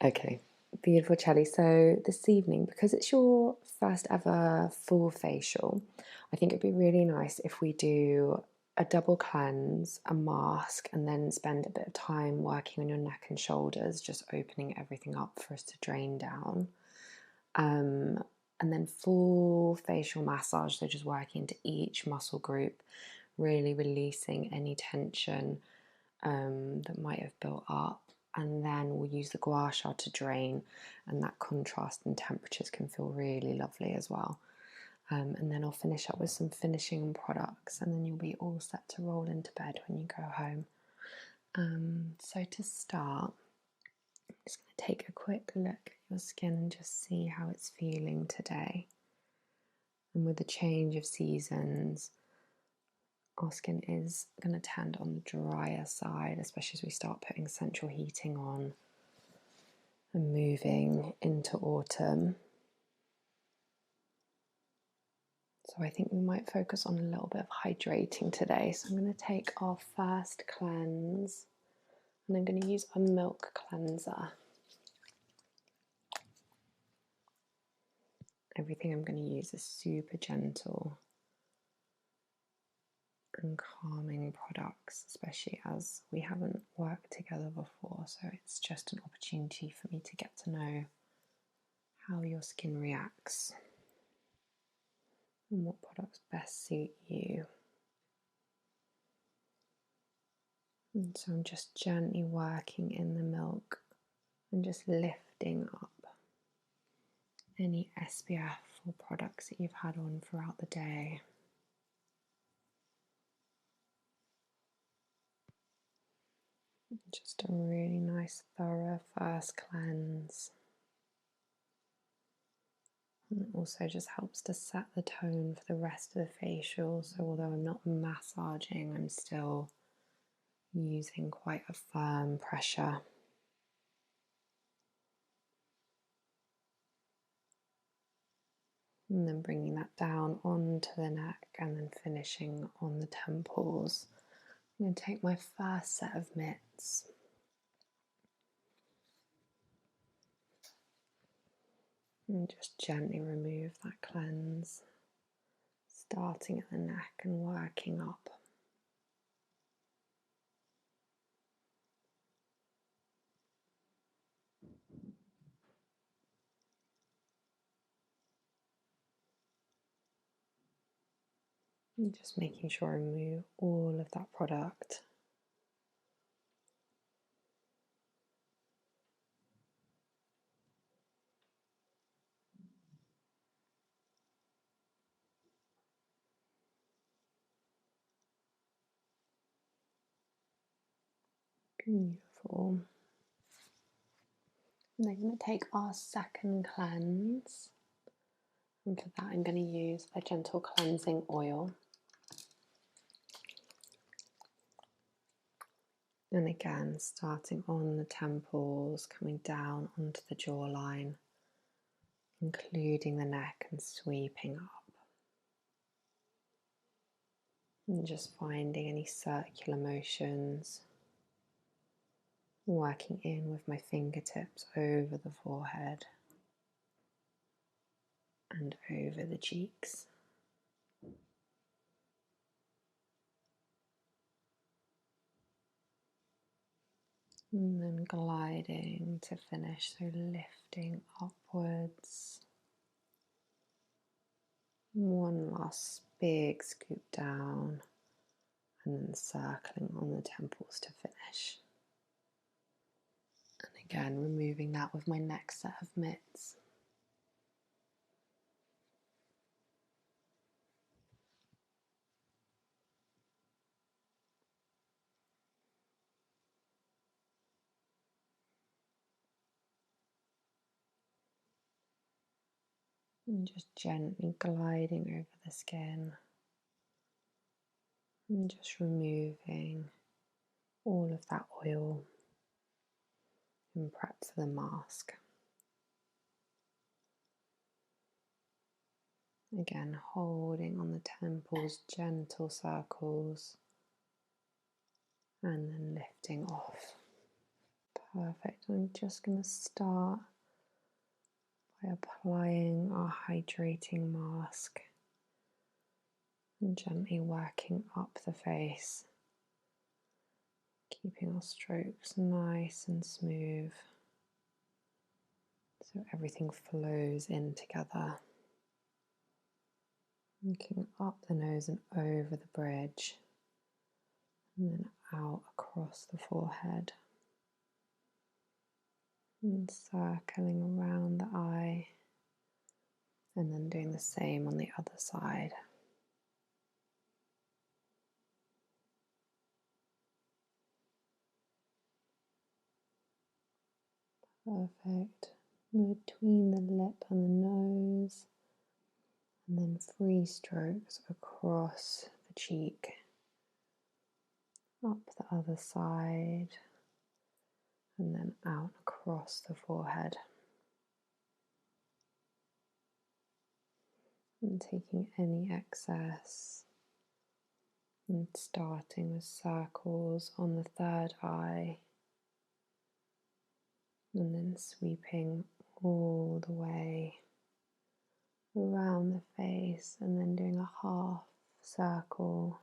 Okay, beautiful, Charlie. So this evening, because it's your first ever full facial, I think it'd be really nice if we do a double cleanse, a mask, and then spend a bit of time working on your neck and shoulders, just opening everything up for us to drain down. And then full facial massage, so just working into each muscle group, really releasing any tension that might have built up. And then we'll use the Gua Sha to drain, and that contrast in temperatures can feel really lovely as well. And then I'll finish up with some finishing products, and then you'll be all set to roll into bed when you go home. So to start, I'm just going to take a quick look at your skin and just see how it's feeling today. And with the change of seasons, our skin is going to tend on the drier side, especially as we start putting central heating on and moving into autumn. So I think we might focus on a little bit of hydrating today. So I'm going to take our first cleanse, and I'm going to use a milk cleanser. Everything I'm going to use is super gentle and calming products, especially as we haven't worked together before. So it's just an opportunity for me to get to know how your skin reacts and what products best suit you. And so I'm just gently working in the milk and just lifting up any SPF or products that you've had on throughout the day. Just a really nice, thorough first cleanse. And it also just helps to set the tone for the rest of the facial. So although I'm not massaging, I'm still using quite a firm pressure. And then bringing that down onto the neck and then finishing on the temples. I'm going to take my first set of mitts. And just gently remove that cleanse, starting at the neck and working up. And just making sure I remove all of that product. Beautiful. And then I'm going to take our second cleanse. And for that, I'm going to use a gentle cleansing oil. And again, starting on the temples, coming down onto the jawline, including the neck and sweeping up. And just finding any circular motions, working in with my fingertips over the forehead and over the cheeks. And then gliding to finish, so lifting upwards. One last big scoop down, and then circling on the temples to finish. And again, removing that with my next set of mitts. And just gently gliding over the skin. And just removing all of that oil and prep for the mask. Again, holding on the temples, gentle circles, and then lifting off. Perfect. I'm just going to start by applying our hydrating mask and gently working up the face, keeping our strokes nice and smooth so everything flows in together. Looking up the nose and over the bridge, and then out across the forehead, and circling around the eye, and then doing the same on the other side. Perfect. Between the lip and the nose, and then 3 strokes across the cheek, up the other side, and then out across the forehead. And taking any excess and starting with circles on the 3rd eye, and then sweeping all the way around the face, and then doing a half circle,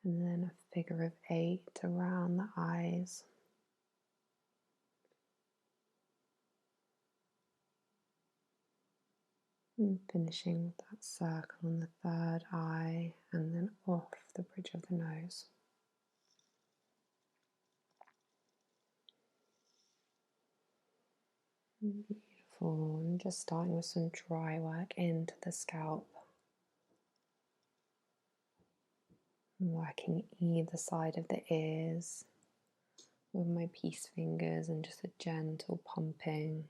and then a figure of 8 around the eyes. And finishing with that circle on the 3rd eye, and then off the bridge of the nose. Beautiful. And just starting with some dry work into the scalp. Working either side of the ears with my peace fingers and just a gentle pumping.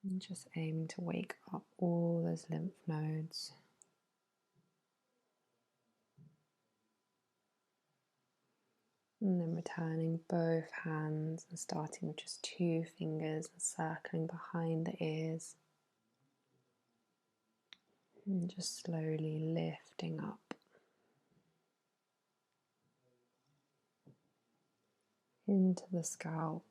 And just aiming to wake up all those lymph nodes. And then returning both hands and starting with just 2 fingers and circling behind the ears. And just slowly lifting up into the scalp.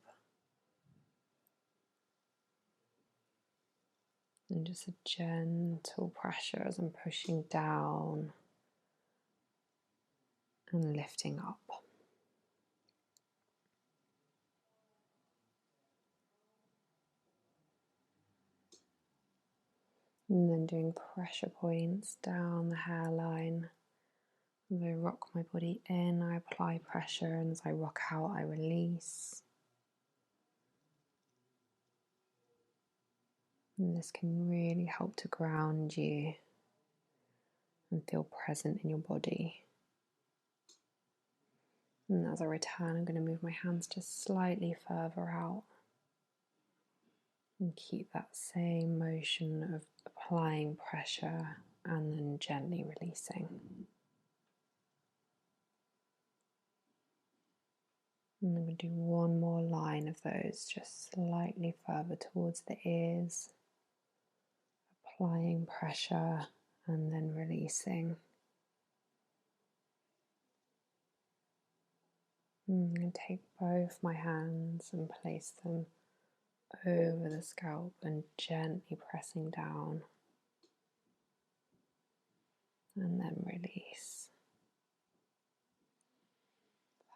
And just a gentle pressure as I'm pushing down and lifting up. And then doing pressure points down the hairline. As I rock my body in, I apply pressure, and as I rock out, I release. And this can really help to ground you and feel present in your body. And as I return, I'm going to move my hands just slightly further out and keep that same motion of applying pressure and then gently releasing. And I'm going to do one more line of those, just slightly further towards the ears, applying pressure and then releasing. I'm going to take both my hands and place them over the scalp and gently pressing down, and then release.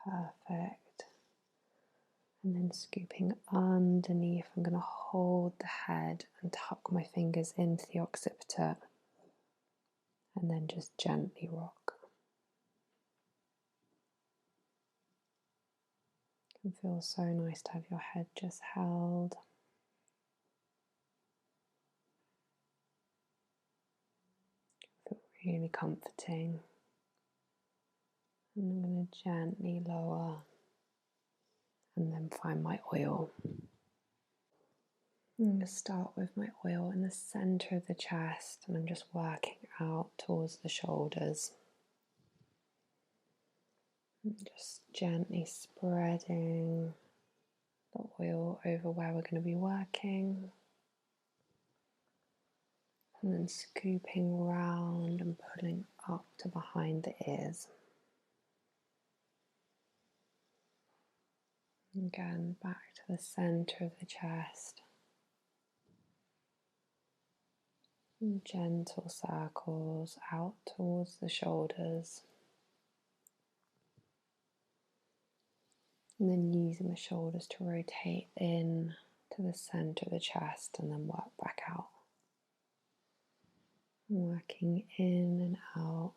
Perfect. And then scooping underneath, I'm going to hold the head and tuck my fingers into the occiput, and then just gently rock. It can feel so nice to have your head just held. It can feel really comforting. And I'm going to gently lower and then find my oil. I'm going to start with my oil in the center of the chest, and I'm just working out towards the shoulders. And just gently spreading the oil over where we're going to be working. And then scooping round and pulling up to behind the ears. Again, back to the center of the chest. And gentle circles out towards the shoulders. And then using the shoulders to rotate in to the center of the chest and then work back out. Working in and out.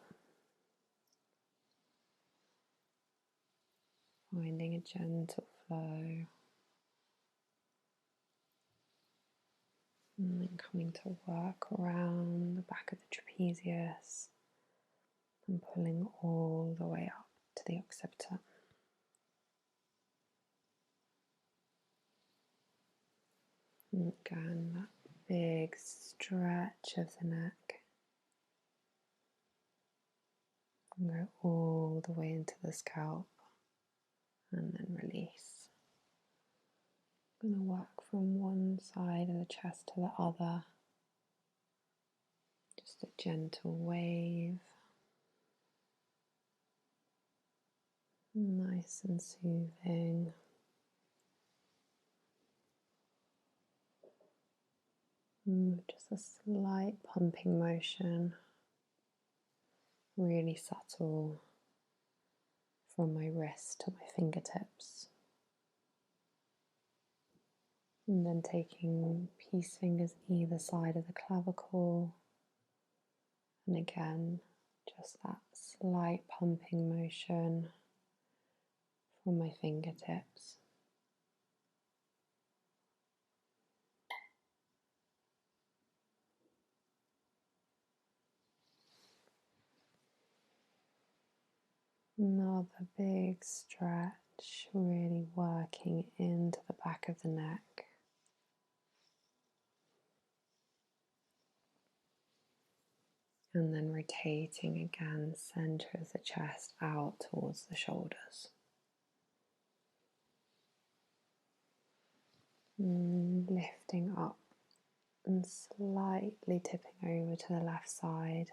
Finding a gentle flow. And then coming to work around the back of the trapezius and pulling all the way up to the occiput. And again, that big stretch of the neck. And go all the way into the scalp and then release. I'm going to work from one side of the chest to the other. Just a gentle wave. Nice and soothing. Just a slight pumping motion. Really subtle from my wrist to my fingertips. And then taking peace fingers either side of the clavicle. And again, just that slight pumping motion from my fingertips. Another big stretch, really working into the back of the neck. And then rotating again, center of the chest out towards the shoulders. Lifting up and slightly tipping over to the left side.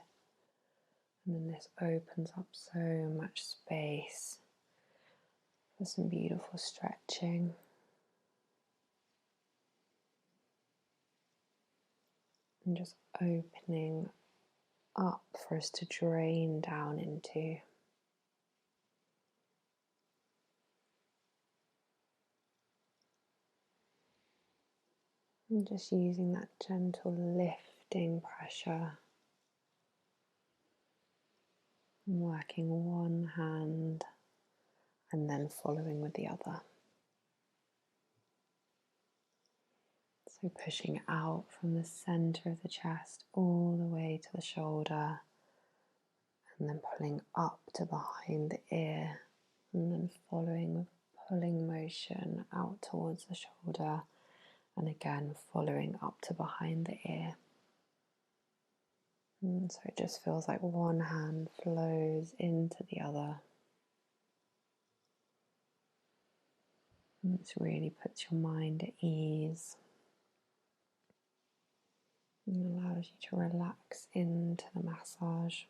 And then this opens up so much space for some beautiful stretching. And just opening up for us to drain down into. And just using that gentle lifting pressure. Working one hand and then following with the other. So pushing out from the center of the chest all the way to the shoulder and then pulling up to behind the ear and then following with pulling motion out towards the shoulder and again following up to behind the ear. And so it just feels like one hand flows into the other. And this really puts your mind at ease. And allows you to relax into the massage.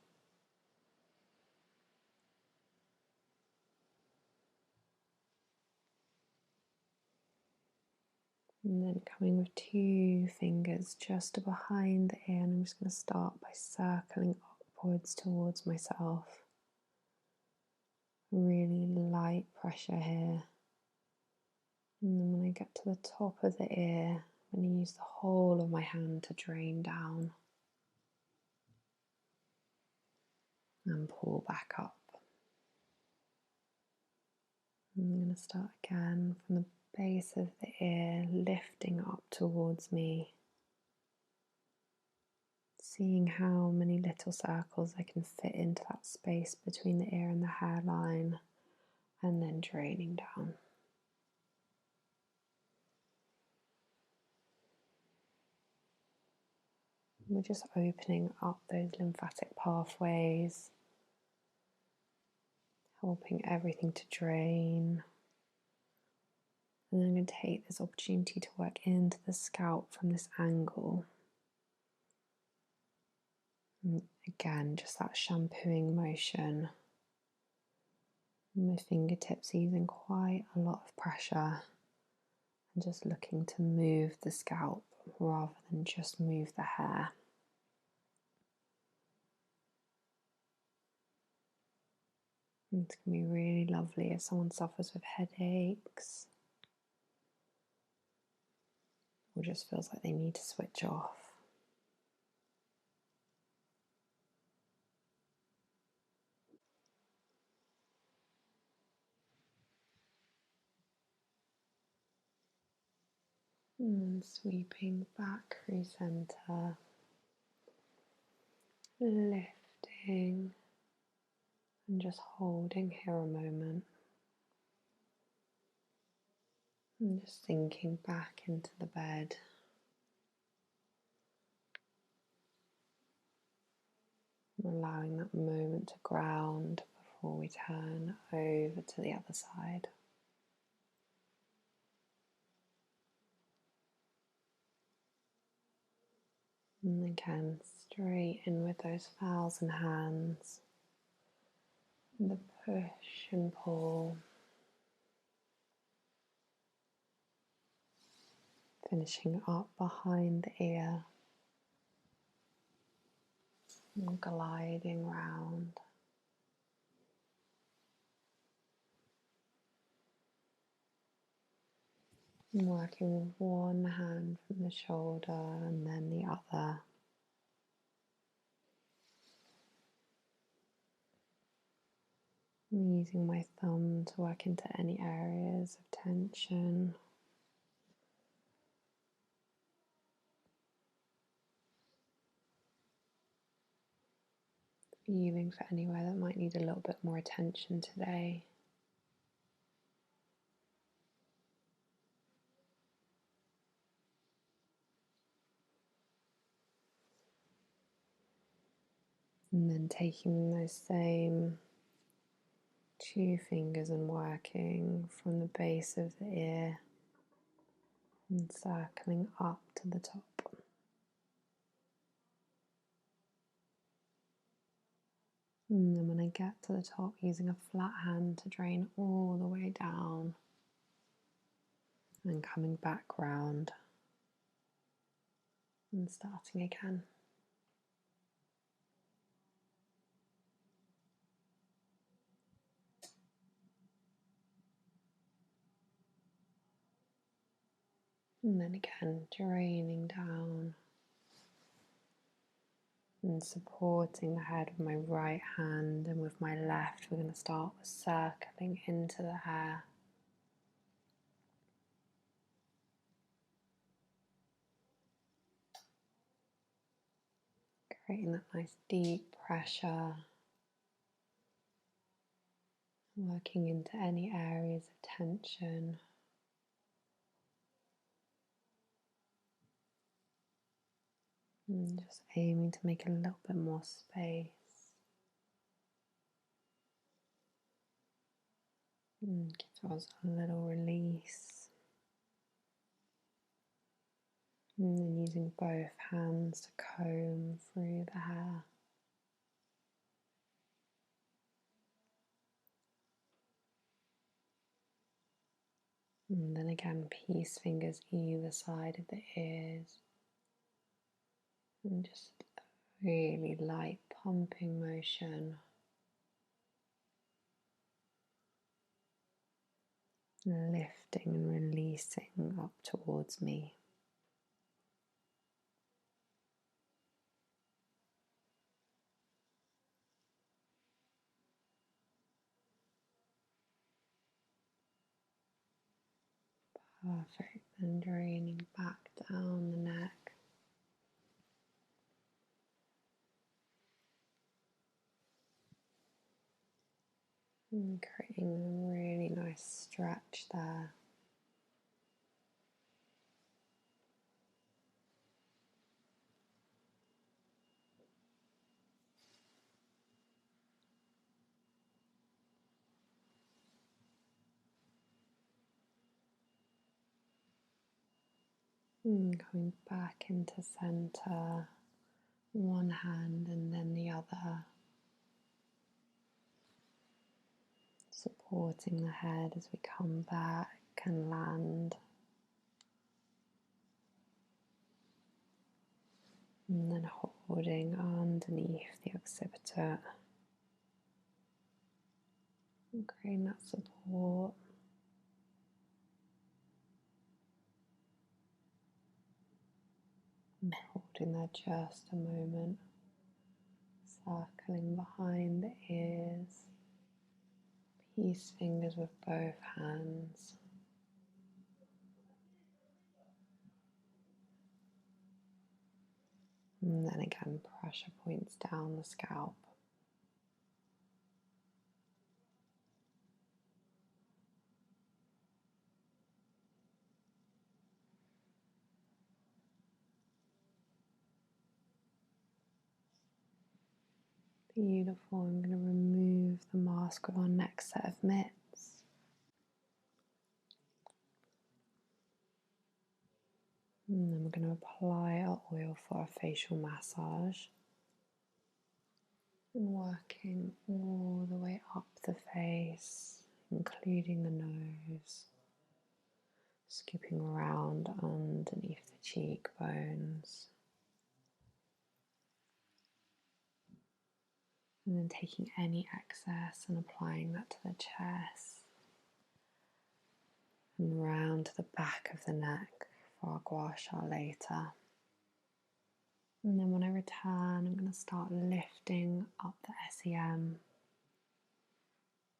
And then coming with two fingers just to behind the ear, and I'm just going to start by circling upwards towards myself. Really light pressure here. And then when I get to the top of the ear, I'm going to use the whole of my hand to drain down. And pull back up. And I'm going to start again from the base of the ear, lifting up towards me. Seeing how many little circles I can fit into that space between the ear and the hairline, and then draining down. We're just opening up those lymphatic pathways, helping everything to drain. And then I'm going to take this opportunity to work into the scalp from this angle. And again, just that shampooing motion. My fingertips using quite a lot of pressure and just looking to move the scalp rather than just move the hair. It's going to be really lovely if someone suffers with headaches or just feels like they need to switch off. And then sweeping back through center, lifting and just holding here a moment. And just sinking back into the bed. Allowing that moment to ground before we turn over to the other side. And again, straight in with those 1,000 hands. And the push and pull. Finishing up behind the ear. And gliding round. And working with one hand from the shoulder and then the other. I'm using my thumb to work into any areas of tension. Feeling for anywhere that might need a little bit more attention today. And then taking those same 2 fingers and working from the base of the ear and circling up to the top. And then when I get to the top, using a flat hand to drain all the way down and coming back round and starting again. And then again, draining down and supporting the head with my right hand, and with my left we're going to start with circling into the hair. Creating that nice deep pressure, working into any areas of tension. And just aiming to make a little bit more space. And give us a little release. And then using both hands to comb through the hair. And then again, peace fingers either side of the ears. And just really light pumping motion. Lifting and releasing up towards me. Perfect. And draining back down the neck. And creating a really nice stretch there. And going back into center, one hand and then the other. supporting the head as we come back and land. And then holding underneath the occipital and creating that support. And holding there just a moment, circling behind the ears, peace fingers with both hands. And then again, pressure points down the scalp. Beautiful. I'm going to remove the mask with our next set of mitts. And then we're going to apply our oil for our facial massage. And working all the way up the face, including the nose. Scooping around underneath the cheekbones. And then taking any excess and applying that to the chest. And round to the back of the neck for our Gua Sha later. And then when I return, I'm going to start lifting up the SEM.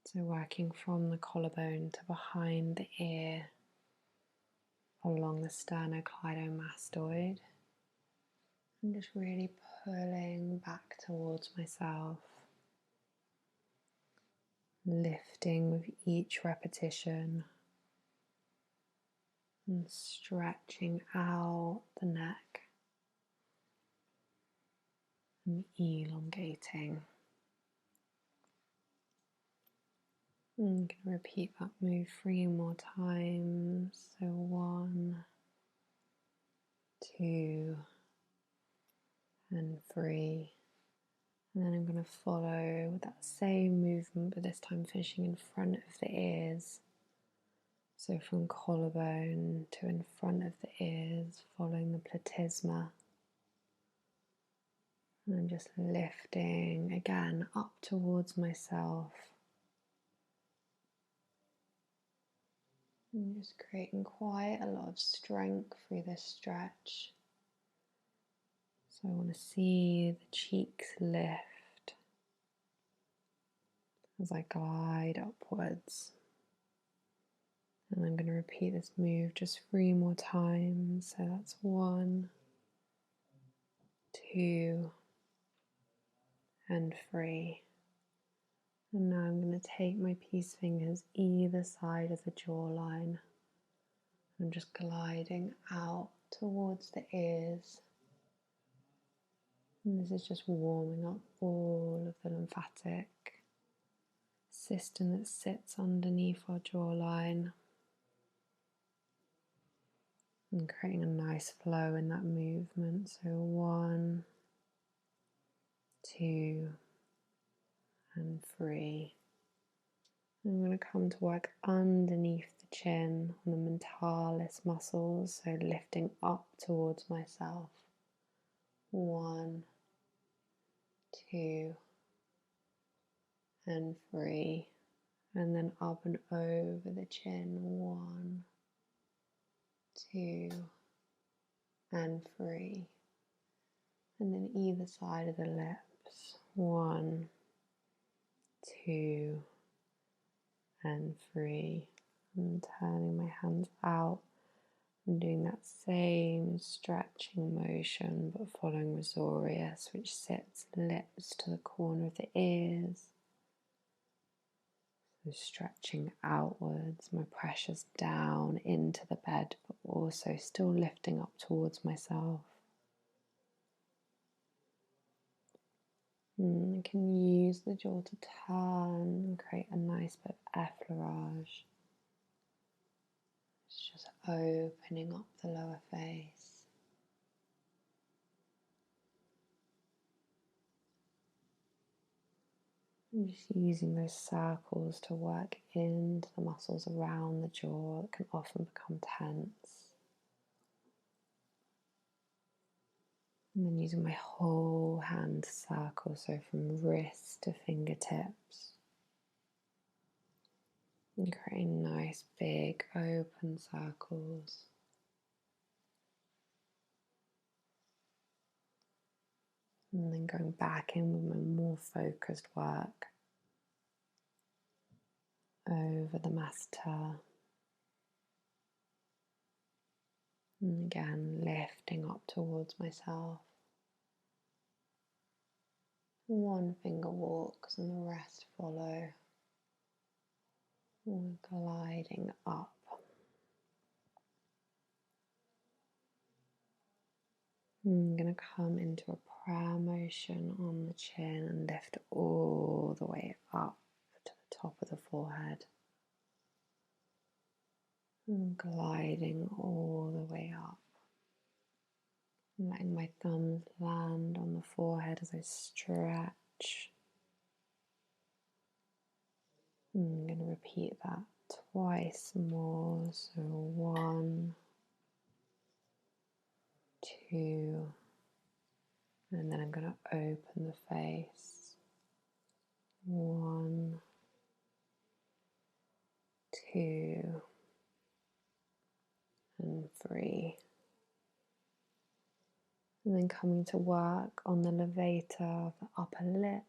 So working from the collarbone to behind the ear, along the sternocleidomastoid. And just really pulling back towards myself. Lifting with each repetition. And stretching out the neck. And elongating. I'm going to repeat that move 3 more times. So 1, 2, and 3. And then I'm going to follow with that same movement, but this time finishing in front of the ears. So from collarbone to in front of the ears, following the platysma. And I'm just lifting again up towards myself. And just creating quite a lot of strength through this stretch. So I want to see the cheeks lift as I glide upwards. And I'm going to repeat this move just 3 more times. So that's 1, 2, and 3. And now I'm going to take my peace fingers either side of the jawline. I'm just gliding out towards the ears. And this is just warming up all of the lymphatic system that sits underneath our jawline. And creating a nice flow in that movement. So 1, 2, and 3. I'm going to come to work underneath the chin on the mentalis muscles, so lifting up towards myself. 1, 2, and 3. And then up and over the chin. 1, 2, and 3. And then either side of the lips. 1, 2, and 3. And turning my hands out and doing that same stretching motion, but following Risorius, which sits lips to the corner of the ears. So stretching outwards, my pressure's down into the bed, but also still lifting up towards myself. I can use the jaw to turn and create a nice bit of effleurage. It's just opening up the lower face. Just using those circles to work into the muscles around the jaw that can often become tense. And then using my whole hand circle, so from wrist to fingertips. And creating nice big open circles. And then going back in with my more focused work over the masseter. And again, lifting up towards myself. One finger walks and the rest follow. And gliding up. I'm going to come into a prayer motion on the chin and lift all the way up to the top of the forehead. And gliding all the way up. Letting my thumbs land on the forehead as I stretch. I'm going to repeat that twice more. So 1, 2, and then I'm going to open the face. 1, 2, and 3. And then coming to work on the levator of the upper lip.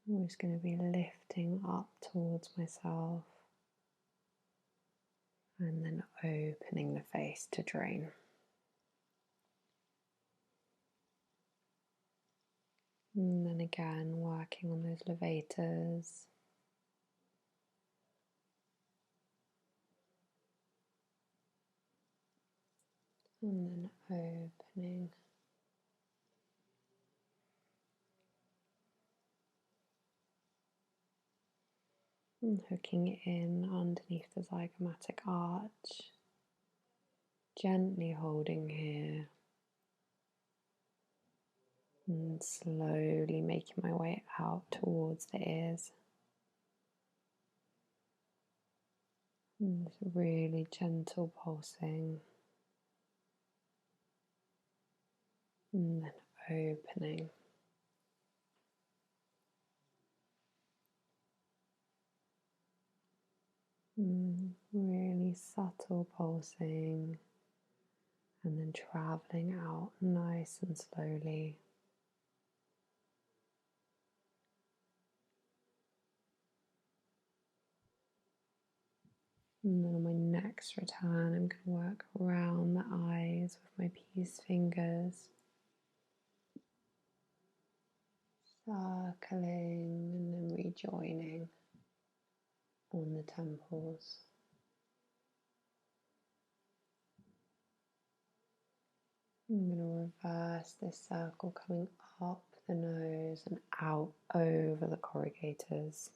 I'm just going to be lifting up towards myself and then opening the face to drain. And then again, working on those levators. And then opening. And hooking it in underneath the zygomatic arch. Gently holding here. And slowly making my way out towards the ears. And really gentle pulsing. And then opening. Really subtle pulsing. And then traveling out nice and slowly. And then on my next return, I'm going to work around the eyes with my peace fingers. Circling and then rejoining on the temples. I'm going to reverse this circle coming up the nose and out over the corrugators.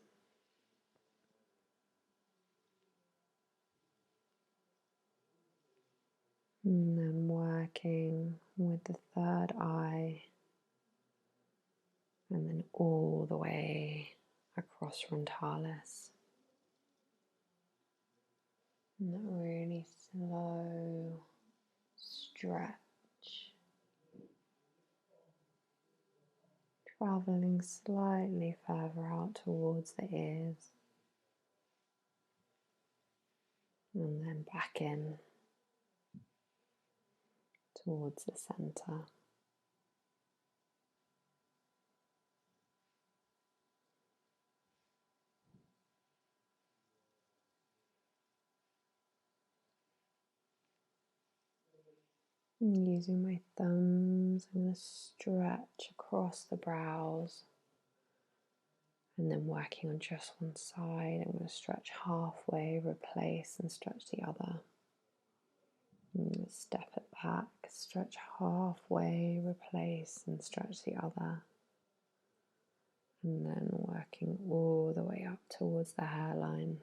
And then working with the third eye and then all the way across frontalis. And that really slow stretch. Traveling slightly further out towards the ears. And then back in towards the center. And using my thumbs, I'm going to stretch across the brows. And then working on just one side, I'm going to stretch halfway, replace and stretch the other. And step it back, stretch halfway, replace and stretch the other. And then working all the way up towards the hairline,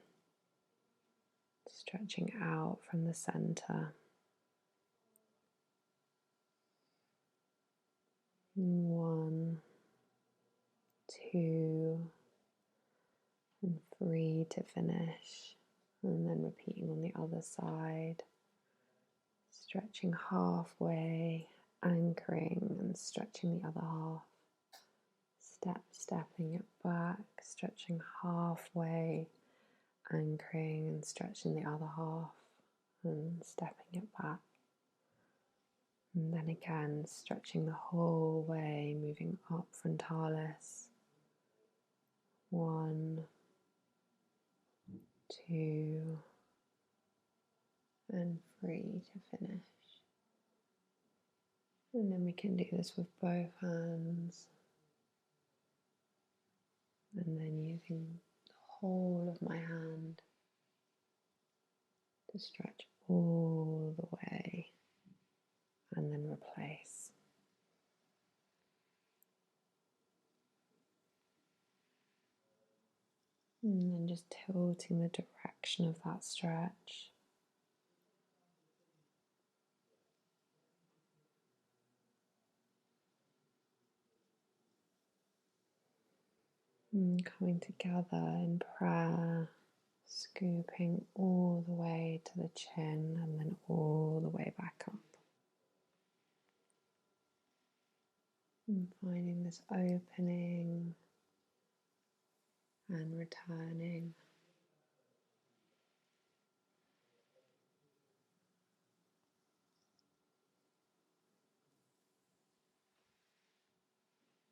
stretching out from the center. 1, 2, and 3 to finish. And then repeating on the other side, stretching halfway, anchoring and stretching the other half. Stepping it back, stretching halfway, anchoring and stretching the other half, and stepping it back. And then again, stretching the whole way, moving up frontalis. 1, 2, and 3 to finish. And then we can do this with both hands. And then using the whole of my hand to stretch all the way and then replace. And then just tilting the direction of that stretch. And coming together in prayer, scooping all the way to the chin and then all the way back up. And finding this opening and returning.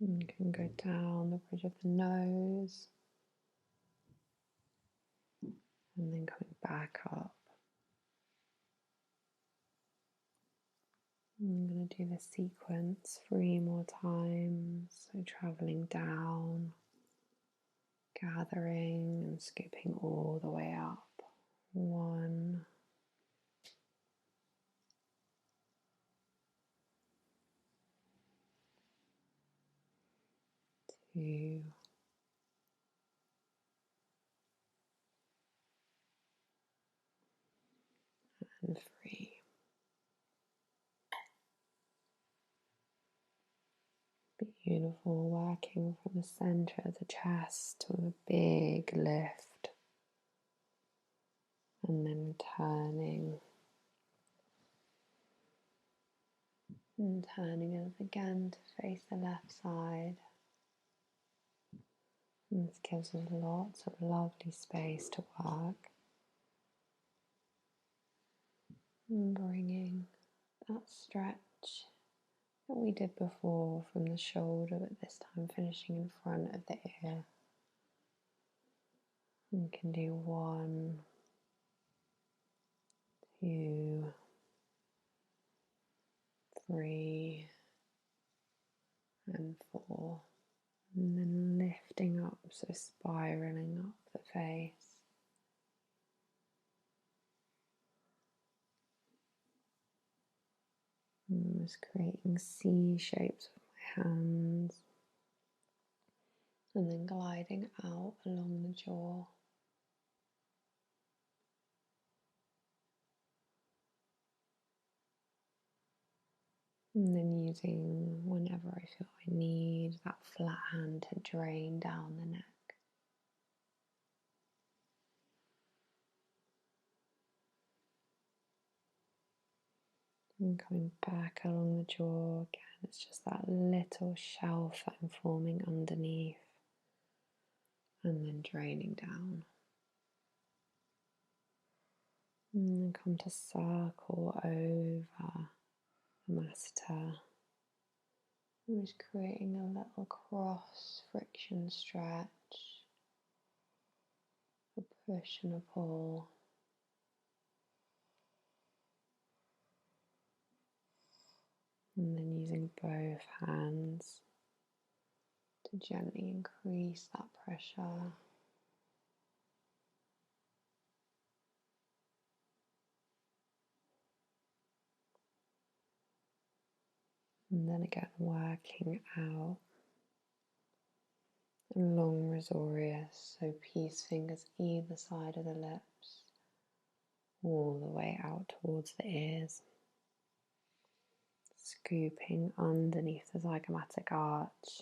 You can go down the bridge of the nose and then coming back up. I'm going to do this sequence 3 more times. So traveling down, gathering and scooping all the way up. 1, 2, and 3. Beautiful, working from the center of the chest with a big lift and then turning and turning it again to face the left side. And this gives us lots of lovely space to work. And bringing that stretch that we did before from the shoulder, but this time finishing in front of the ear. We can do 1, 2, 3, and 4. And then lifting up, so spiraling up the face. And just creating C shapes with my hands. And then gliding out along the jaw. And then using, whenever I feel I need, that flat hand to drain down the neck. And coming back along the jaw again, it's just that little shelf that I'm forming underneath. And then draining down. And then come to circle over the masseter. I'm just creating a little cross friction stretch, a push and a pull. And then using both hands to gently increase that pressure. And then again working out a long risorius, so peace fingers either side of the lips, all the way out towards the ears. Scooping underneath the zygomatic arch.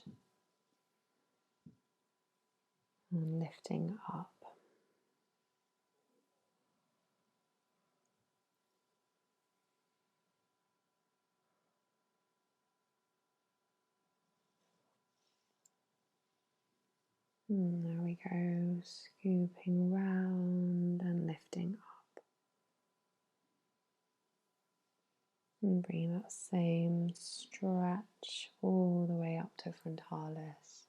and lifting up. And there we go, scooping round and lifting up. And bring that same stretch all the way up to frontalis.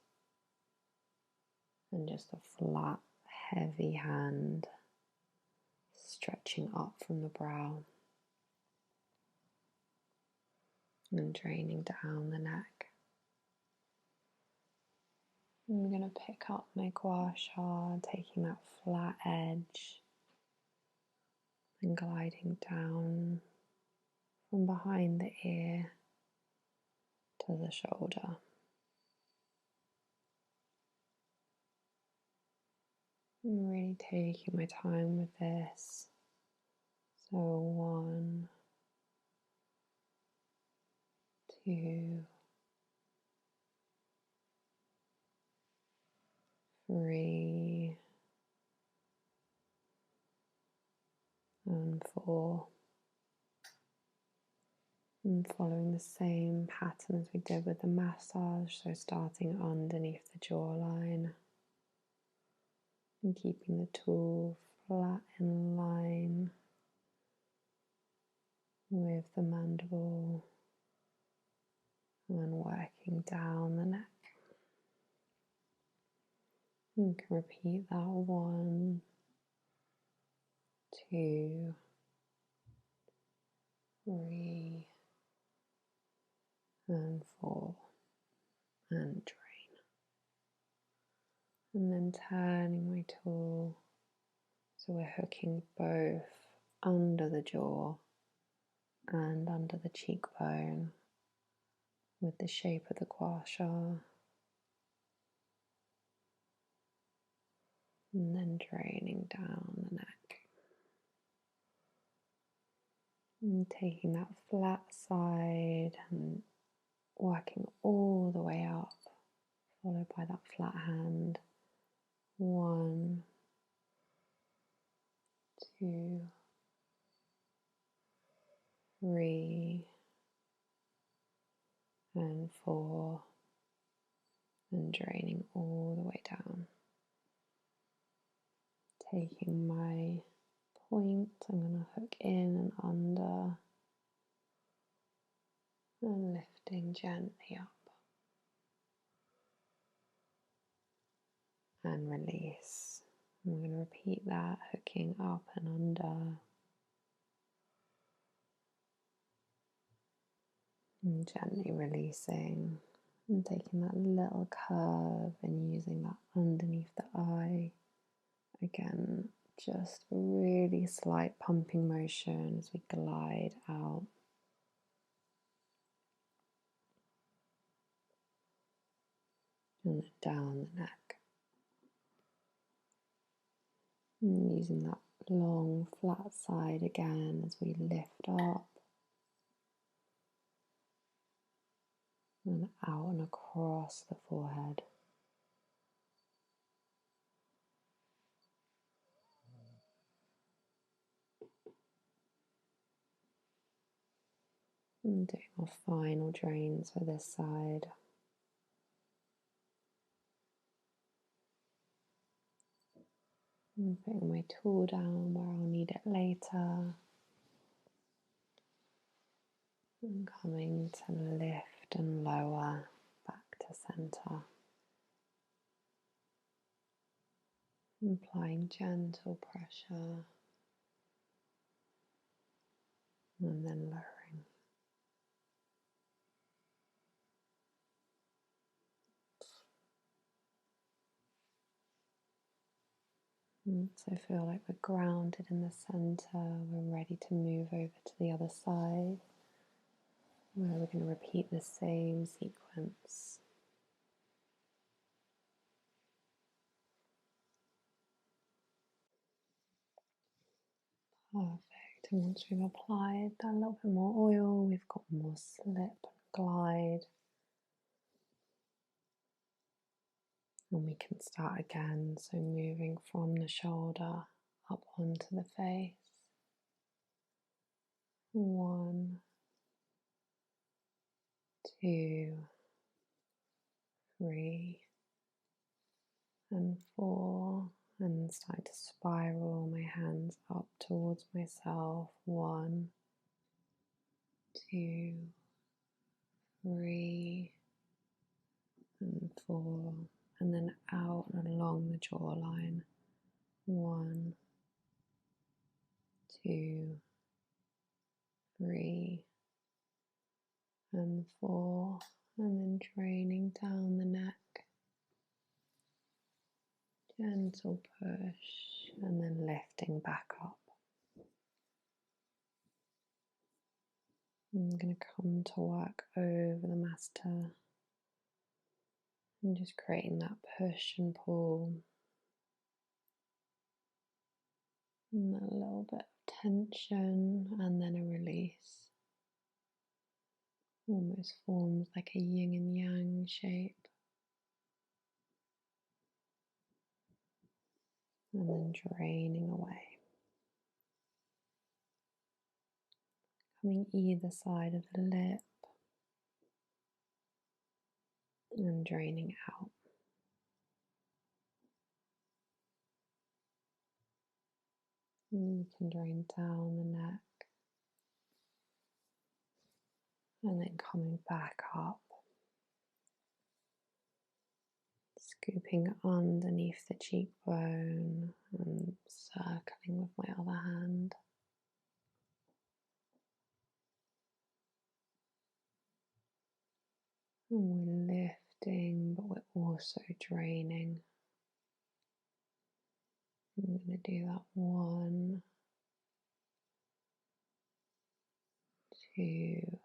And just a flat, heavy hand stretching up from the brow and draining down the neck. I'm going to pick up my Gua Sha, taking that flat edge and gliding down from behind the ear to the shoulder. I'm really taking my time with this. So 1, 2, 3, and 4. And following the same pattern as we did with the massage, so starting underneath the jawline and keeping the tool flat in line with the mandible and working down the neck. You can repeat that 1, 2, 3, and 4, and drain. And then turning my tool so we're hooking both under the jaw and under the cheekbone with the shape of the Gua Sha. And then draining down the neck. And taking that flat side and working all the way up, followed by that flat hand. 1, 2, 3, and 4, and draining all the way down. Taking my point, I'm going to hook in and under, and lifting gently up. And release. I'm going to repeat that, hooking up and under, and gently releasing, and taking that little curve and using that underneath the eye. Again, just a really slight pumping motion as we glide out. And then down the neck. And using that long flat side again as we lift up and out and across the forehead. And doing our final drains for this side. And putting my tool down where I'll need it later. And coming to lift and lower back to center. Applying gentle pressure. And then lowering. So feel like we're grounded in the center. We're ready to move over to the other side, where we're going to repeat the same sequence. Perfect. And once we've applied that little bit more oil, we've got more slip and glide. And we can start again, so moving from the shoulder up onto the face. 1, 2, 3, and 4. And start to spiral my hands up towards myself. 1, 2, 3, and 4. And then out and along the jawline. 1, 2, 3, and 4. And then draining down the neck. Gentle push, and then lifting back up. I'm going to come to work over the master and just creating that push and pull, and a little bit of tension and then a release. Almost forms like a yin and yang shape. And then draining away. Coming either side of the lip and draining out. And you can drain down the neck and then coming back up. Scooping underneath the cheekbone and circling with my other hand. And we're lifting, but we're also draining. I'm going to do that 1, 2,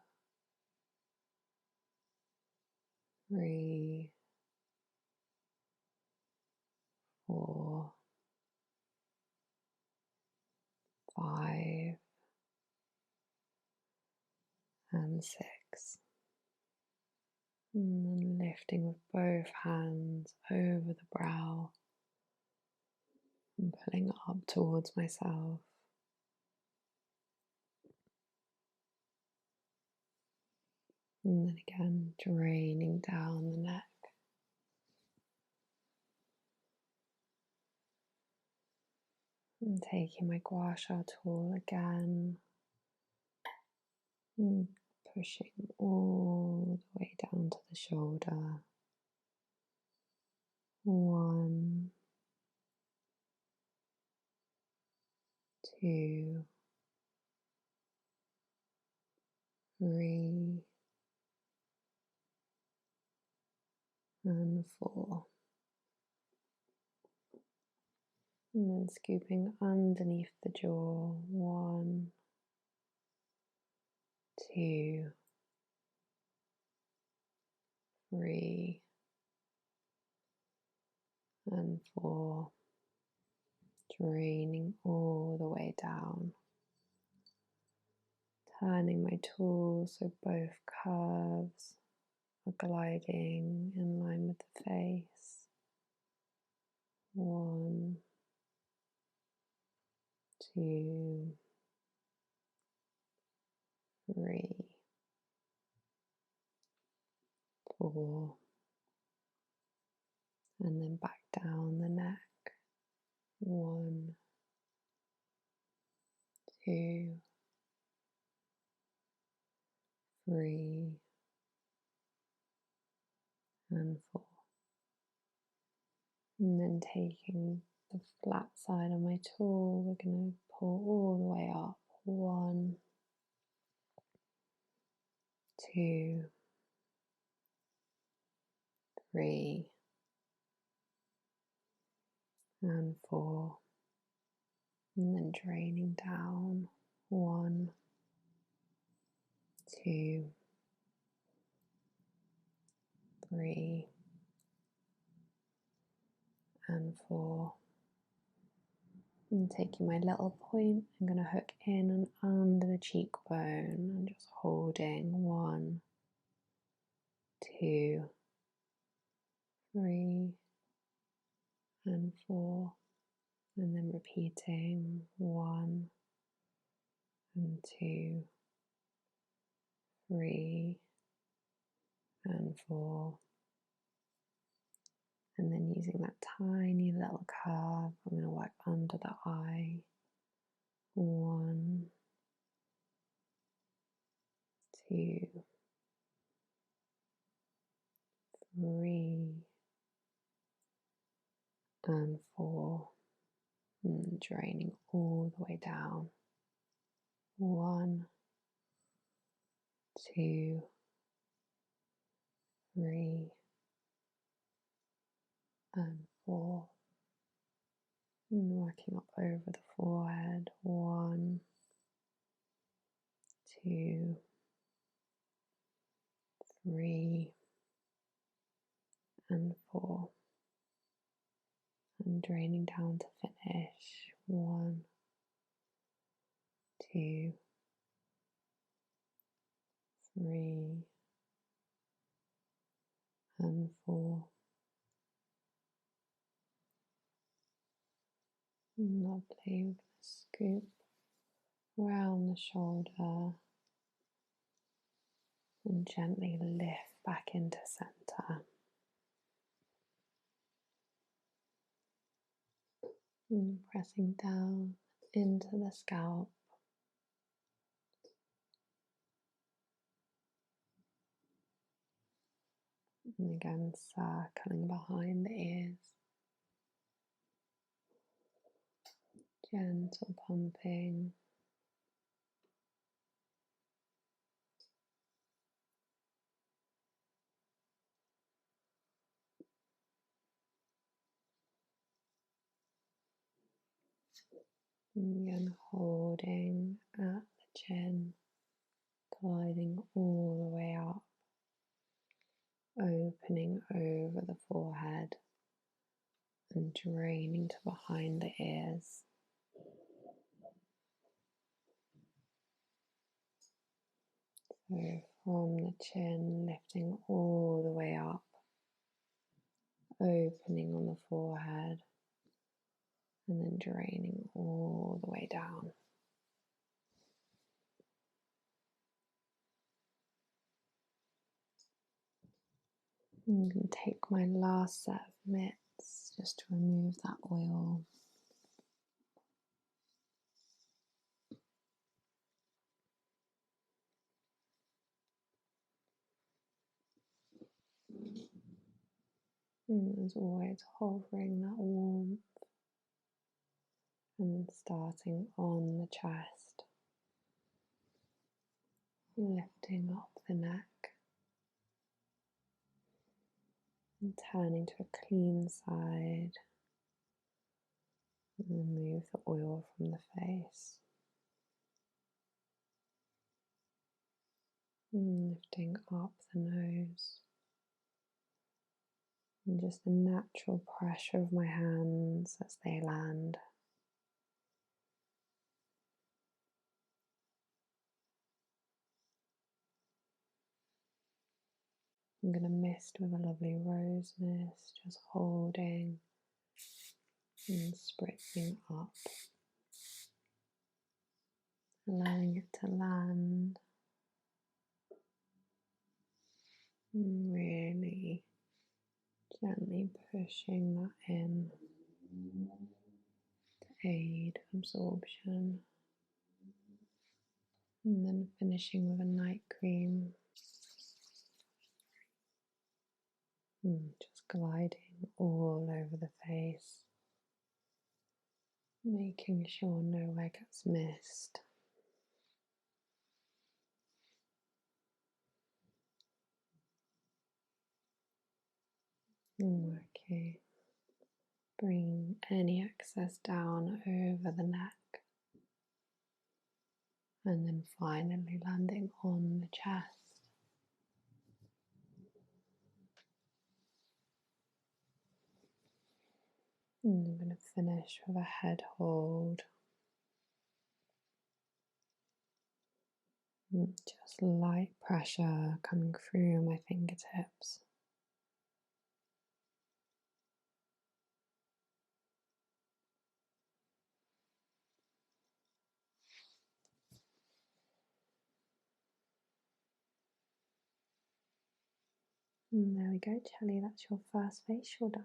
3, 4, 5, and 6. And then lifting with both hands over the brow and pulling up towards myself. And then again, draining down the neck. And taking my Gua Sha tool again, and pushing all the way down to the shoulder. 1, 2, 3, and 4. And then scooping underneath the jaw. 1, 2, 3, and 4. Draining all the way down. Turning my tool so both curves are gliding in line with the face. 1, 2, 3, 4, and then back down the neck. 1, 2, 3, and 4. And then taking the flat side of my tool, we're going to pull all the way up. 1, 2, 3, and 4. And then draining down. 1, 2, 3, and 4. And taking my little point, I'm going to hook in and under the cheekbone and just holding 1, 2, 3, and 4, and then repeating 1 and 2, 3 and 4, and then using that tiny little curve, I'm going to work under the eye. 1, 2, 3 and 4, and draining all the way down. 1, 2, 3 and 4, and working up over the forehead. 1, 2, 3 and 4, and draining down to finish. 1, 2, 3 and 4. Lovely. We're going to scoop around the shoulder and gently lift back into center. And pressing down into the scalp. And again, circling behind the ears. Gentle pumping. And again, holding at the chin, gliding all the way up, opening over the forehead and draining to behind the ears. So from the chin, lifting all the way up, opening on the forehead, and then draining all the way down. I'm going to take my last set of mitts just to remove that oil. And as always, hovering that warmth and starting on the chest, lifting up the neck and turning to a clean side. Remove the oil from the face. And lifting up the nose. And just the natural pressure of my hands as they land. I'm going to mist with a lovely rose mist, just holding and spritzing up, allowing it to land, and really gently pushing that in to aid absorption, and then finishing with a night cream, and just gliding all over the face, making sure nowhere gets missed. Okay, bring any excess down over the neck, and then finally landing on the chest. And I'm going to finish with a head hold. Just light pressure coming through my fingertips. And there we go, Charlie, that's your first facial done.